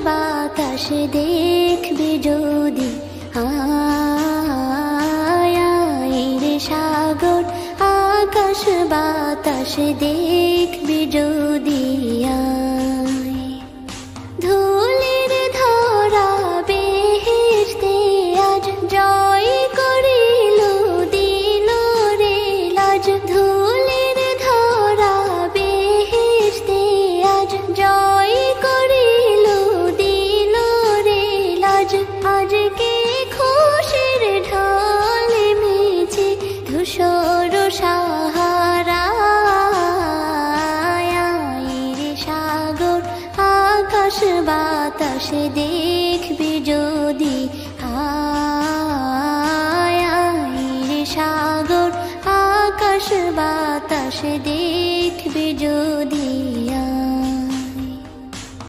বাতাস দেখবি যদি, আয় রে সাগর আকাশ বাতাস দেখবি যদি, ধুলির ধরা বেহেশতে আজ জয় করিল দিল রে লাজ, ধুলির ধরা বেহেশতে আজ জয় করিল দিল রে লাজ। আজকে খুশির ঢল মেছে ধূসর সাহারা, রে সাগর আকাশ বাতাস দেখবি যদি, রে সাগর আকাশ বাতাস দেখবি যদি।